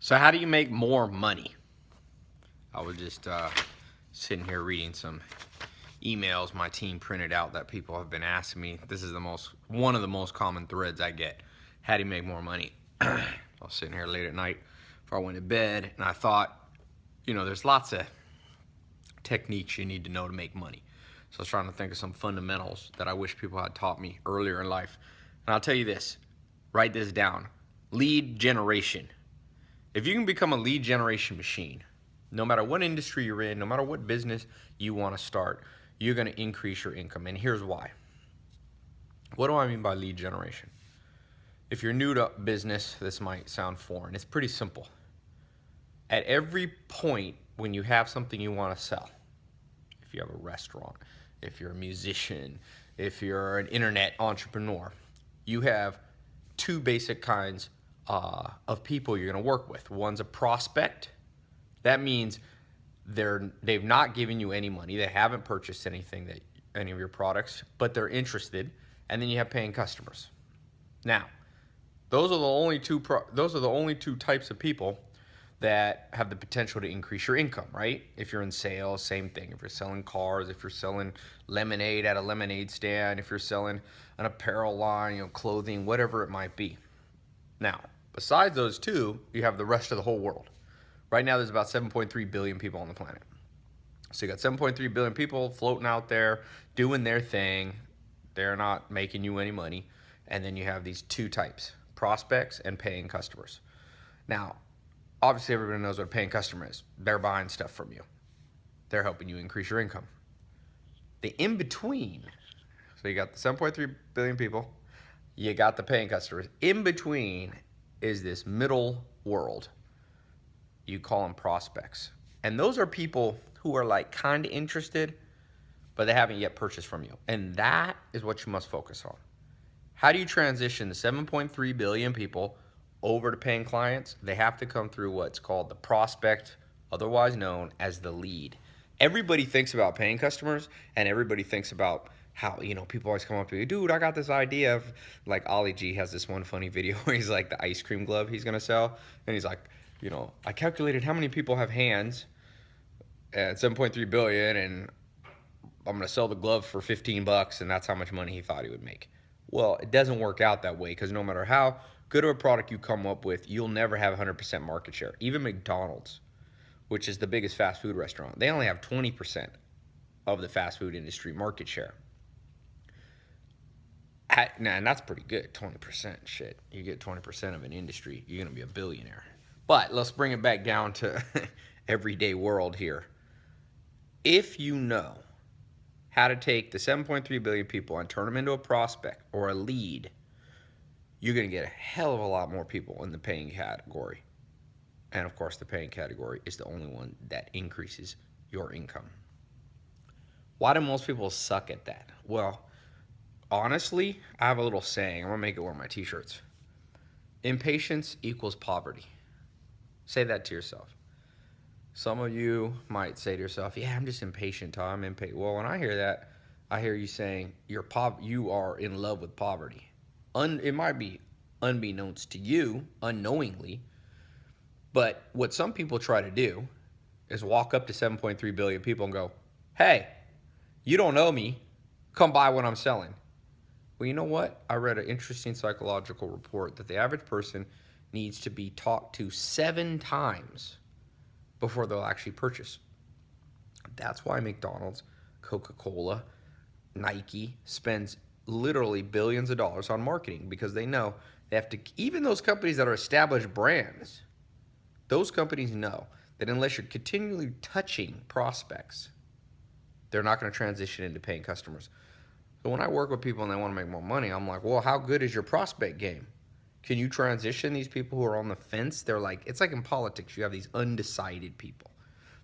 So how do you make more money? I was just sitting here reading some emails my team printed out that people have been asking me. This is one of the most common threads I get. How do you make more money? I was sitting here late at night before I went to bed, and I thought, there's lots of techniques you need to know to make money. So I was trying to think of some fundamentals that I wish people had taught me earlier in life. And I'll tell you this, write this down. Lead generation. If you can become a lead generation machine, no matter what industry you're in, no matter what business you want to start, you're going to increase your income. And here's why. What do I mean by lead generation? If you're new to business, this might sound foreign. It's pretty simple. At every point when you have something you want to sell, if you have a restaurant, if you're a musician, if you're an internet entrepreneur, you have two basic kinds of people you're going to work with. One's a prospect. That means they've not given you any money. They haven't purchased any of your products, but they're interested. And then you have paying customers. Now, those are the only two types of people that have the potential to increase your income, right? If you're in sales, same thing. If you're selling cars, if you're selling lemonade at a lemonade stand, if you're selling an apparel line, clothing, whatever it might be. Now, besides those two, you have the rest of the whole world. Right now, there's about 7.3 billion people on the planet. So you got 7.3 billion people floating out there doing their thing. They're not making you any money. And then you have these two types, prospects and paying customers. Now, obviously, everybody knows what a paying customer is. They're buying stuff from you. They're helping you increase your income. The in-between, so you got the 7.3 billion people, you got the paying customers. In between is this middle world. You call them prospects. And those are people who are like kind of interested, but they haven't yet purchased from you. And that is what you must focus on. How do you transition the 7.3 billion people over to paying clients? They have to come through what's called the prospect, otherwise known as the lead. Everybody thinks about paying customers, and everybody thinks about how, people always come up to you, dude, I got this idea of, like, Ollie G has this one funny video where he's like the ice cream glove he's going to sell. And he's like, I calculated how many people have hands at 7.3 billion, and I'm going to sell the glove for $15, and that's how much money he thought he would make. Well, it doesn't work out that way, because no matter how good of a product you come up with, you'll never have 100% market share. Even McDonald's, which is the biggest fast food restaurant, they only have 20% of the fast food industry market share. And that's pretty good, 20%. Shit, you get 20% of an industry, you're going to be a billionaire. But let's bring it back down to everyday world here. If you know how to take the 7.3 billion people and turn them into a prospect or a lead, you're going to get a hell of a lot more people in the paying category. And of course, the paying category is the only one that increases your income. Why do most people suck at that? Well, honestly, I have a little saying. I'm going to make it one of my t-shirts. Impatience equals poverty. Say that to yourself. Some of you might say to yourself, yeah, I'm just impatient, Tom. I'm impatient. Well, when I hear that, I hear you saying you are in love with poverty. It might be unbeknownst to you, unknowingly, but what some people try to do is walk up to 7.3 billion people and go, hey, you don't know me. Come buy what I'm selling. Well, you know what? I read an interesting psychological report that the average person needs to be talked to 7 times before they'll actually purchase. That's why McDonald's, Coca-Cola, Nike spends literally billions of dollars on marketing, because they know they have to, even those companies that are established brands, those companies know that unless you're continually touching prospects, they're not going to transition into paying customers. So when I work with people and they want to make more money, I'm like, well, how good is your prospect game? Can you transition these people who are on the fence? They're like, it's like in politics, you have these undecided people.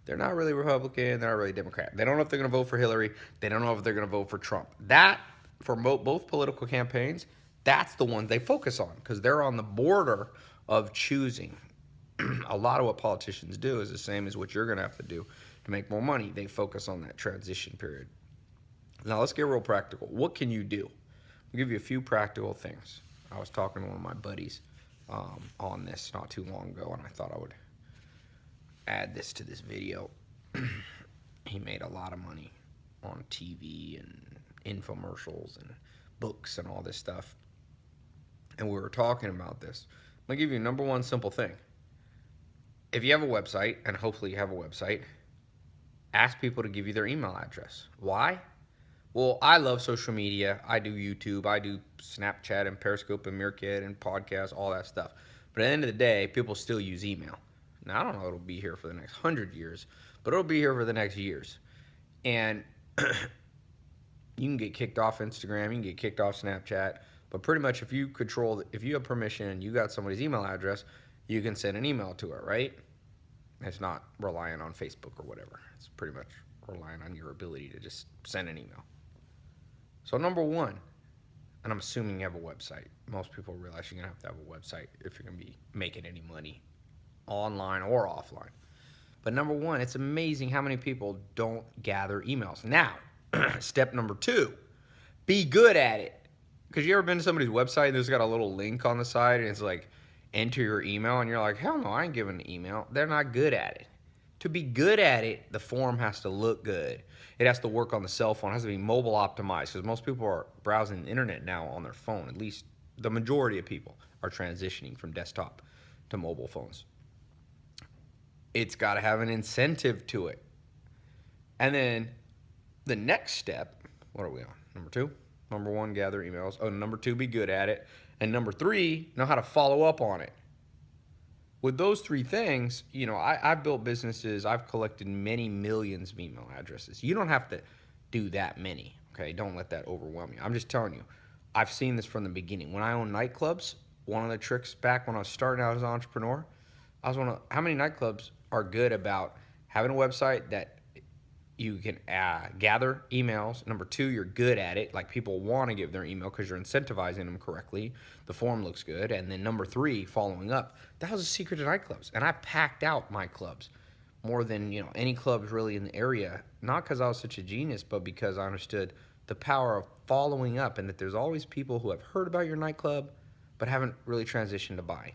They're not really Republican, they're not really Democrat. They don't know if they're going to vote for Hillary. They don't know if they're going to vote for Trump. That, for both political campaigns, that's the one they focus on, because they're on the border of choosing. A lot of what politicians do is the same as what you're going to have to do to make more money. They focus on that transition period. Now, let's get real practical. What can you do? I'll give you a few practical things. I was talking to one of my buddies on this not too long ago, and I thought I would add this to this video. He made a lot of money on TV and infomercials and books and all this stuff. And we were talking about this. I'm going to give you number one simple thing. If you have a website, and hopefully you have a website, ask people to give you their email address. Why? Well, I love social media. I do YouTube. I do Snapchat and Periscope and Meerkat and podcasts, all that stuff. But at the end of the day, people still use email. Now, I don't know if it'll be here for the next 100 years, but it'll be here for the next years. And you can get kicked off Instagram, you can get kicked off Snapchat, but pretty much if you have permission and you got somebody's email address, you can send an email to it, right? It's not relying on Facebook or whatever. It's pretty much relying on your ability to just send an email. So number one, and I'm assuming you have a website. Most people realize you're going to have a website if you're going to be making any money online or offline. But number one, it's amazing how many people don't gather emails. Now, step number two, be good at it. Because you ever been to somebody's website and there's got a little link on the side and it's like, enter your email, and you're like, hell no, I ain't giving an email. They're not good at it. To be good at it, the form has to look good. It has to work on the cell phone. It has to be mobile optimized, because most people are browsing the internet now on their phone. At least the majority of people are transitioning from desktop to mobile phones. It's got to have an incentive to it. And then the next step, what are we on? Number two? Number one, gather emails. Oh, number two, be good at it. And number three, know how to follow up on it. With those three things, you know, I've built businesses. I've collected many millions of email addresses. You don't have to do that many, okay? Don't let that overwhelm you. I'm just telling you, I've seen this from the beginning. When I owned nightclubs, one of the tricks back when I was starting out as an entrepreneur, how many nightclubs are good about having a website that you can gather emails. Number two, you're good at it. Like, people want to give their email because you're incentivizing them correctly. The form looks good. And then number three, following up. That was a secret to nightclubs. And I packed out my clubs more than, you know, any clubs really in the area. Not because I was such a genius, but because I understood the power of following up, and that there's always people who have heard about your nightclub but haven't really transitioned to buy.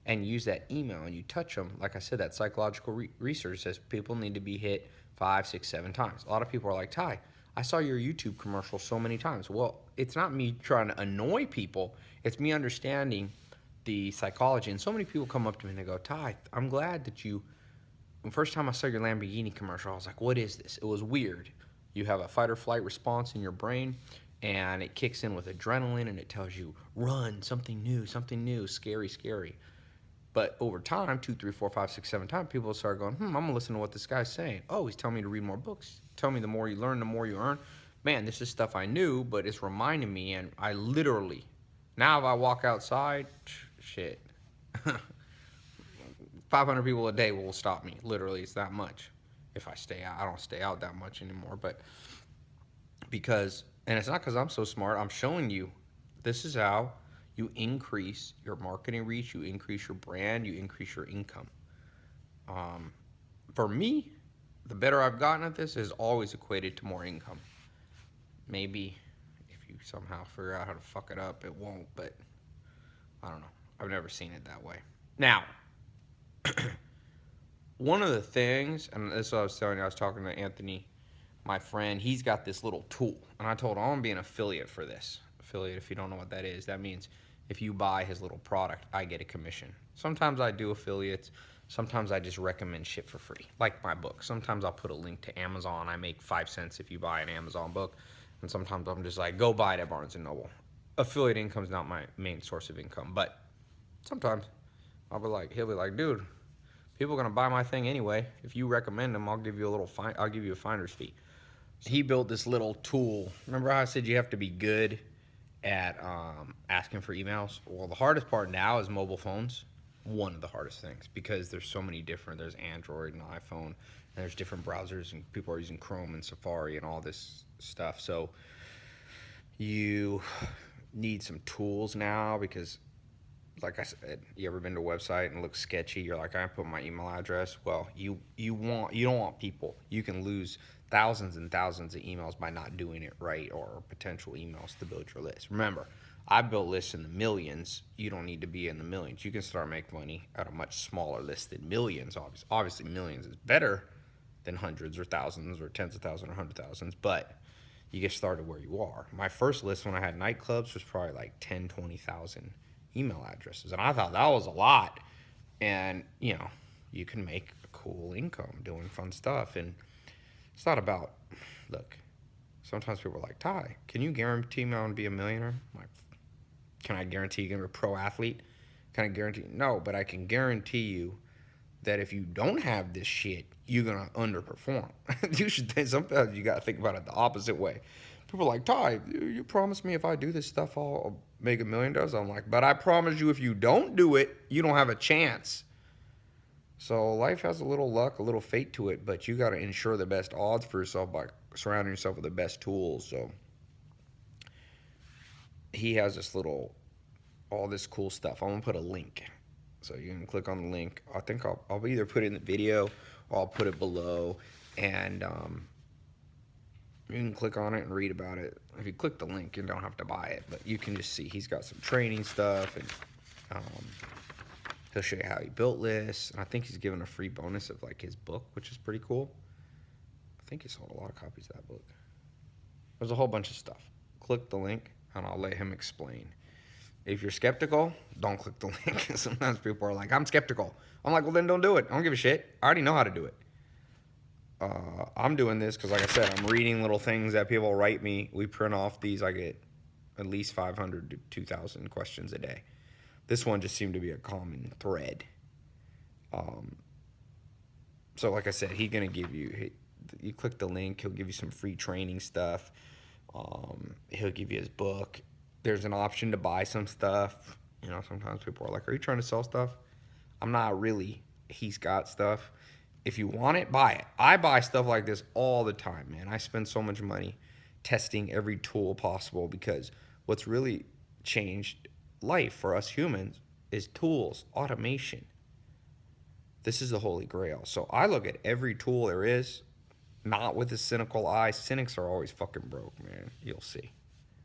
And use that email and you touch them. Like I said, that psychological research says people need to be hit 5, 6, 7 times. A lot of people are like, Ty, I saw your YouTube commercial so many times. Well, it's not me trying to annoy people. It's me understanding the psychology. And so many people come up to me and they go, Ty, I'm glad that the first time I saw your Lamborghini commercial, I was like, what is this? It was weird. You have a fight or flight response in your brain, and it kicks in with adrenaline, and it tells you, run, something new, scary, scary. But over time, 2, 3, 4, 5, 6, 7 times, people start going, I'm going to listen to what this guy's saying. Oh, he's telling me to read more books. Tell me the more you learn, the more you earn. Man, this is stuff I knew, but it's reminding me, and I literally, now if I walk outside, shit, 500 people a day will stop me. Literally, it's that much. If I stay out, I don't stay out that much anymore, but because, and it's not because I'm so smart, I'm showing you, this is how you increase your marketing reach, you increase your brand, you increase your income. For me, the better I've gotten at this is always equated to more income. Maybe if you somehow figure out how to fuck it up, it won't, but I don't know. I've never seen it that way. Now, one of the things, and this is what I was telling you, I was talking to Anthony, my friend, he's got this little tool, and I told him I want to be an affiliate for this. Affiliate, if you don't know what that is, that means if you buy his little product, I get a commission. Sometimes I do affiliates. Sometimes I just recommend shit for free, like my book. Sometimes I'll put a link to Amazon. I make 5 cents if you buy an Amazon book. And sometimes I'm just like, go buy it at Barnes & Noble. Affiliate income is not my main source of income. But sometimes he'll be like, dude, people are going to buy my thing anyway. If you recommend them, I'll give you a finder's fee. He built this little tool. Remember how I said you have to be good at asking for emails? Well, the hardest part now is mobile phones. One of the hardest things, because there's so many different, there's Android and iPhone, and there's different browsers, and people are using Chrome and Safari and all this stuff. So you need some tools now, because like I said, you ever been to a website and it looks sketchy? You're like, I put my email address. Well, you don't want people. You can lose thousands and thousands of emails by not doing it right, or potential emails to build your list. Remember, I built lists in the millions. You don't need to be in the millions. You can start making money at a much smaller list than millions. Obviously, millions is better than hundreds or thousands or tens of thousands or hundred thousands, but you get started where you are. My first list when I had nightclubs was probably like 10, 20,000 email addresses. And I thought that was a lot. And, you know, you can make a cool income doing fun stuff. And it's not about, look, sometimes people are like, Ty, can you guarantee me I'm going to be a millionaire? I'm like, can I guarantee you're going to be a pro athlete? Can I guarantee? No, but I can guarantee you that if you don't have this shit, you're going to underperform. You should think, sometimes you got to think about it the opposite way. People are like, Ty, you promised me if I do this stuff, I'll make $1 million. I'm like, but I promise you if you don't do it, you don't have a chance. So life has a little luck, a little fate to it, but you got to ensure the best odds for yourself by surrounding yourself with the best tools. So he has this little, all this cool stuff. I'm going to put a link. So you can click on the link. I think I'll either put it in the video or I'll put it below. And you can click on it and read about it. If you click the link, you don't have to buy it. But you can just see he's got some training stuff. And he'll show you how he built lists. And I think he's given a free bonus of like his book, which is pretty cool. I think he sold a lot of copies of that book. There's a whole bunch of stuff. Click the link and I'll let him explain. If you're skeptical, don't click the link. Sometimes people are like, I'm skeptical. I'm like, well, then don't do it. I don't give a shit. I already know how to do it. I'm doing this because, like I said, I'm reading little things that people write me. We print off these. I get at least 500 to 2,000 questions a day. This one just seemed to be a common thread. So, like I said, he's going to give you, you click the link, he'll give you some free training stuff. He'll give you his book. There's an option to buy some stuff. You know, sometimes people are like, are you trying to sell stuff? I'm not really. He's got stuff. If you want it, buy it. I buy stuff like this all the time, man. I spend so much money testing every tool possible because what's really changed life for us humans is tools, automation. This is the holy grail. So I look at every tool there is, not with a cynical eye. Cynics are always fucking broke, man. You'll see.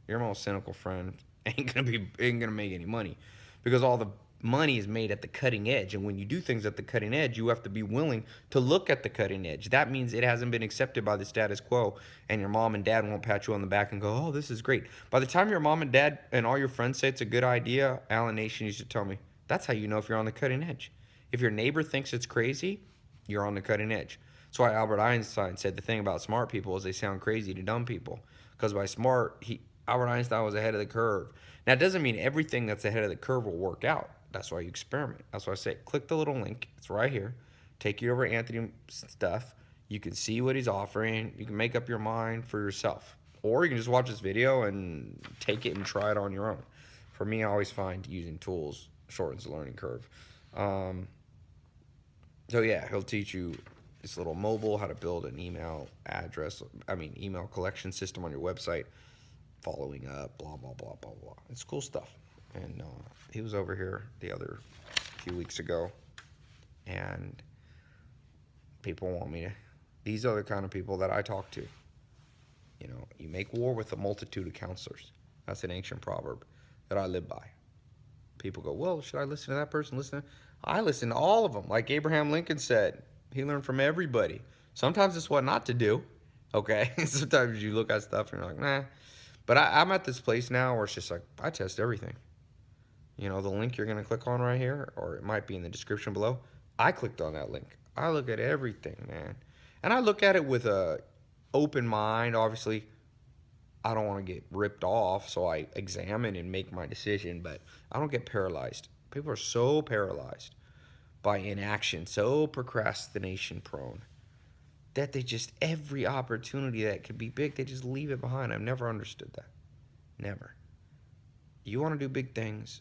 Your most cynical friend ain't gonna make any money because all the money is made at the cutting edge. And when you do things at the cutting edge, you have to be willing to look at the cutting edge. That means it hasn't been accepted by the status quo, and your mom and dad won't pat you on the back and go, oh, this is great. By the time your mom and dad and all your friends say it's a good idea, Alan Nation used to tell me, that's how you know if you're on the cutting edge. If your neighbor thinks it's crazy, you're on the cutting edge. That's why Albert Einstein said the thing about smart people is they sound crazy to dumb people. Because by smart, Albert Einstein was ahead of the curve. Now, it doesn't mean everything that's ahead of the curve will work out. That's why you experiment. That's why I say click the little link. It's right here. Take you over Anthony's stuff. You can see what he's offering. You can make up your mind for yourself. Or you can just watch this video and take it and try it on your own. For me, I always find using tools shortens the learning curve. So, yeah, he'll teach you this little mobile, how to build an email collection system on your website. Following up, blah, blah, blah, blah, blah. It's cool stuff. And he was over here the other few weeks ago. And people want me to, these are the kind of people that I talk to. You know, you make war with a multitude of counselors. That's an ancient proverb that I live by. People go, well, should I listen to that person? I listen to all of them. Like Abraham Lincoln said, he learned from everybody. Sometimes it's what not to do, okay? Sometimes you look at stuff and you're like, nah. But I'm at this place now where it's just like, I test everything. You know, the link you're going to click on right here, or it might be in the description below. I clicked on that link. I look at everything, man. And I look at it with a open mind. Obviously, I don't want to get ripped off, so I examine and make my decision, but I don't get paralyzed. People are so paralyzed by inaction, so procrastination prone, that they just, every opportunity that could be big, they just leave it behind. I've never understood that. Never. You want to do big things,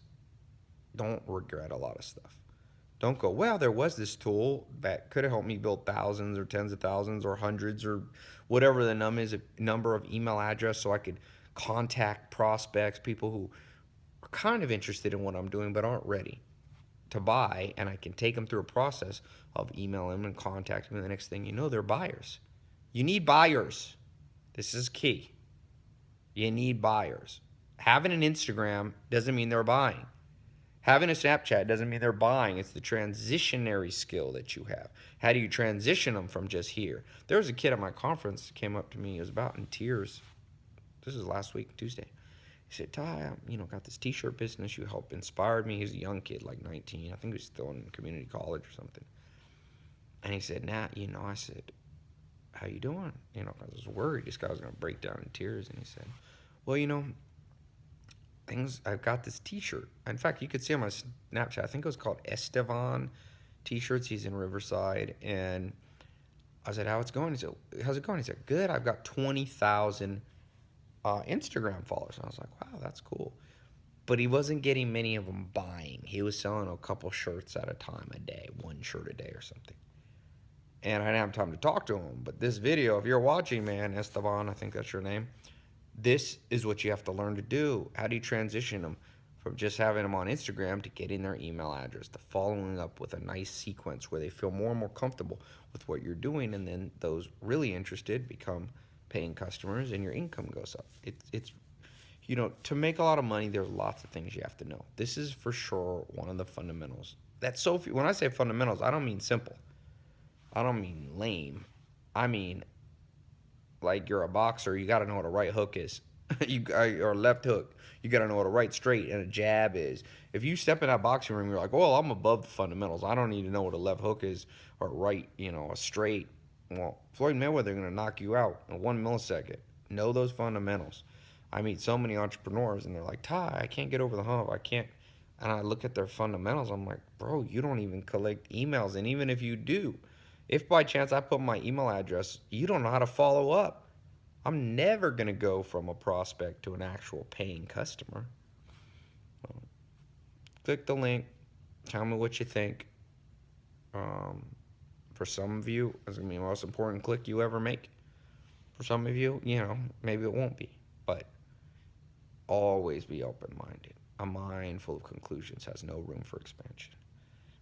don't regret a lot of stuff. Don't go, well, there was this tool that could have helped me build thousands or tens of thousands or hundreds or whatever the number of email address so I could contact prospects, people who are kind of interested in what I'm doing but aren't ready to buy, and I can take them through a process of emailing them and contacting them. The next thing you know, they're buyers. You need buyers. This is key. You need buyers. Having an Instagram doesn't mean they're buying. Having a Snapchat doesn't mean they're buying. It's the transitionary skill that you have. How do you transition them from just here? There was a kid at my conference that came up to me. He was about in tears. This was last week, Tuesday. He said, Ty, got this t-shirt business. You helped inspired me. He's a young kid, like 19. I think he was still in community college or something. And he said, I said, how you doing? I was worried this guy was going to break down in tears. And he said, well, I've got this t-shirt. In fact, you could see on my Snapchat, I think it was called Estevan t-shirts. He's in Riverside. And I said, how's it going? He said, good. I've got 20,000 Instagram followers. And I was like, wow, that's cool. But he wasn't getting many of them buying. He was selling a couple shirts at a time a day, one shirt a day or something. And I didn't have time to talk to him. But this video, if you're watching, man, Esteban, I think that's your name, this is what you have to learn to do. How do you transition them from just having them on Instagram to getting their email address, to following up with a nice sequence where they feel more and more comfortable with what you're doing, and then those really interested become paying customers and your income goes up. It's to make a lot of money, there's lots of things you have to know. This is for sure one of the fundamentals. When I say fundamentals, I don't mean simple. I don't mean lame. I mean, like you're a boxer, you got to know what a right hook is. Or a left hook. You got to know what a right straight and a jab is. If you step in that boxing room, you're like, well, I'm above the fundamentals. I don't need to know what a left hook is or right, a straight. Well, Floyd Mayweather going to knock you out in 1 millisecond. Know those fundamentals. I meet so many entrepreneurs, and they're like, Ty, I can't get over the hump. I can't. And I look at their fundamentals. I'm like, bro, you don't even collect emails. And even if you do, if by chance I put my email address, you don't know how to follow up. I'm never going to go from a prospect to an actual paying customer. Click the link. Tell me what you think. For some of you, it's going to be the most important click you ever make. For some of you, maybe it won't be. But always be open-minded. A mind full of conclusions has no room for expansion.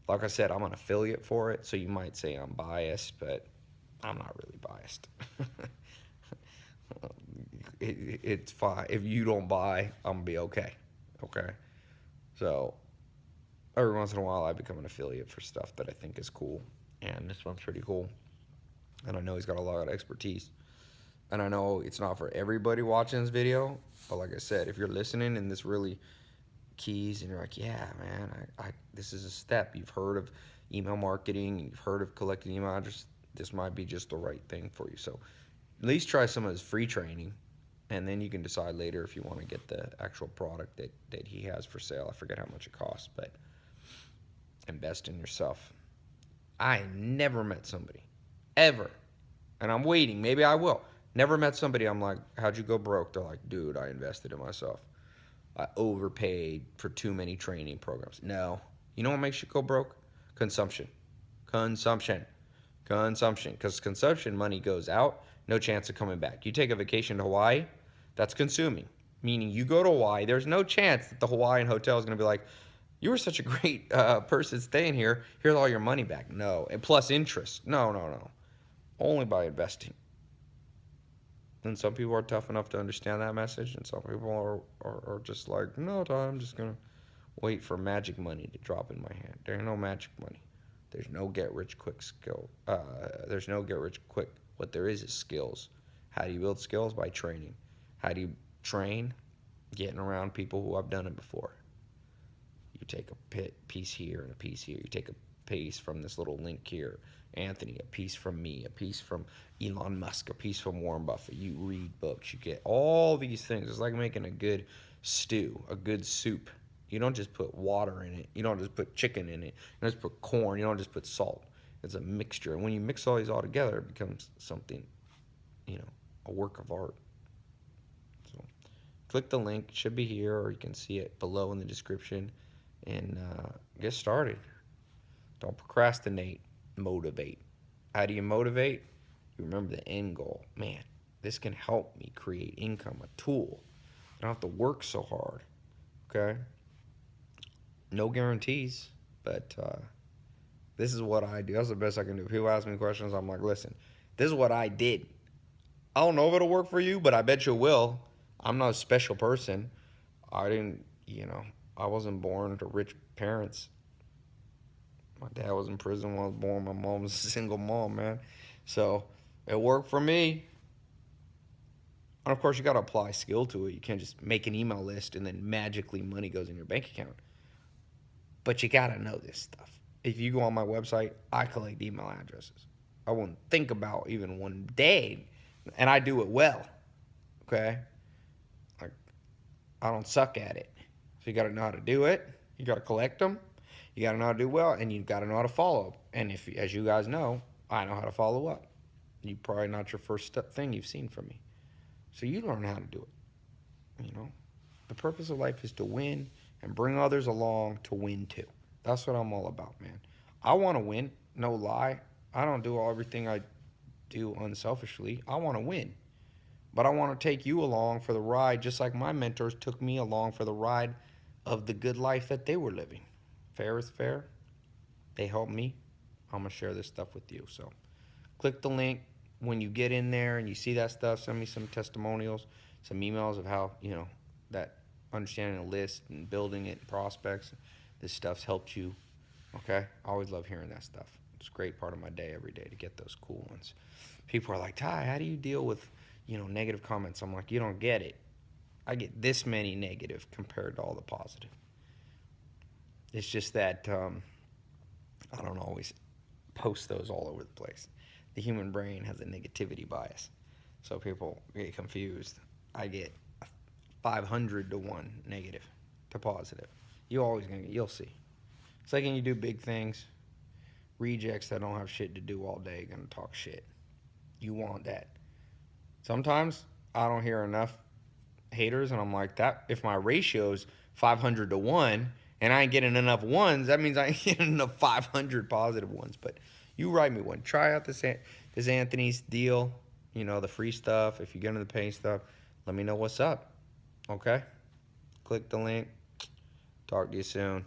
Like I said, I'm an affiliate for it, so you might say I'm biased, but I'm not really biased. It's fine. If you don't buy, I'm going to be okay. Okay? So, every once in a while, I become an affiliate for stuff that I think is cool. And this one's pretty cool. And I know he's got a lot of expertise. And I know it's not for everybody watching this video. But like I said, if you're listening and this really keys and you're like, yeah, man, this is a step. You've heard of email marketing. You've heard of collecting email addresses. This might be just the right thing for you. So at least try some of his free training. And then you can decide later if you want to get the actual product that he has for sale. I forget how much it costs, but invest in yourself. I never met somebody, ever, and I'm waiting. Maybe I will. Never met somebody I'm like, how'd you go broke? They're like, dude, I invested in myself. I overpaid for too many training programs. No. You know what makes you go broke? Consumption. Because consumption money goes out, no chance of coming back. You take a vacation to Hawaii, that's consuming. Meaning you go to Hawaii, there's no chance that the Hawaiian hotel is going to be like, you were such a great person staying here, here's all your money back. No. And plus interest. No. Only by investing. And some people are tough enough to understand that message, and some people are just like, no, Tom, I'm just going to wait for magic money to drop in my hand. There ain't no magic money. There's no get-rich-quick skill. There's no get-rich-quick. What there is skills. How do you build skills? By training. How do you train? Getting around people who have done it before. You take a piece here and a piece here. You take a piece from this little link here. Anthony, a piece from me, a piece from Elon Musk, a piece from Warren Buffett. You read books. You get all these things. It's like making a good stew, a good soup. You don't just put water in it. You don't just put chicken in it. You don't just put corn. You don't just put salt. It's a mixture. And when you mix all these all together, it becomes something, a work of art. So click the link. It should be here, or you can see it below in the description. And get started. Don't procrastinate. Motivate. How do you motivate? You remember the end goal. Man, this can help me create income, a tool. I don't have to work so hard. Okay? No guarantees, but this is what I do. That's the best I can do. If people ask me questions, I'm like, listen, this is what I did. I don't know if it'll work for you, but I bet you will. I'm not a special person. I didn't, I wasn't born to rich parents. My dad was in prison when I was born. My mom was a single mom, man. So it worked for me. And of course, you got to apply skill to it. You can't just make an email list and then magically money goes in your bank account. But you got to know this stuff. If you go on my website, I collect email addresses. I wouldn't think about even one day, and I do it well. Okay, like I don't suck at it. So you got to know how to do it. You got to collect them. You got to know how to do well, and you got to know how to follow up. And if, as you guys know, I know how to follow up. You probably not your first thing you've seen from me. So you learn how to do it. The purpose of life is to win and bring others along to win too. That's what I'm all about, man. I want to win, no lie. I don't do everything I do unselfishly. I want to win. But I want to take you along for the ride just like my mentors took me along for the ride of the good life that they were living. Fair is fair. They helped me. I'm going to share this stuff with you. So click the link. When you get in there and you see that stuff, send me some testimonials, some emails of how, that understanding a list and building it, prospects, this stuff's helped you. Okay? I always love hearing that stuff. It's a great part of my day every day to get those cool ones. People are like, Ty, how do you deal with, negative comments? I'm like, you don't get it. I get this many negative compared to all the positive. It's just that I don't always post those all over the place. The human brain has a negativity bias, so people get confused. I get 500 to 1 negative to positive. You'll see. It's like when you do big things, rejects that don't have shit to do all day gonna talk shit. You want that. Sometimes I don't hear enough haters, and I'm like, that if my ratio's 500 to 1 and I ain't getting enough ones, that means I ain't getting enough 500 positive ones. But you write me one. Try out this Anthony's deal, the free stuff. If you get into the paying stuff, let me know what's up. Okay? Click the link. Talk to you soon.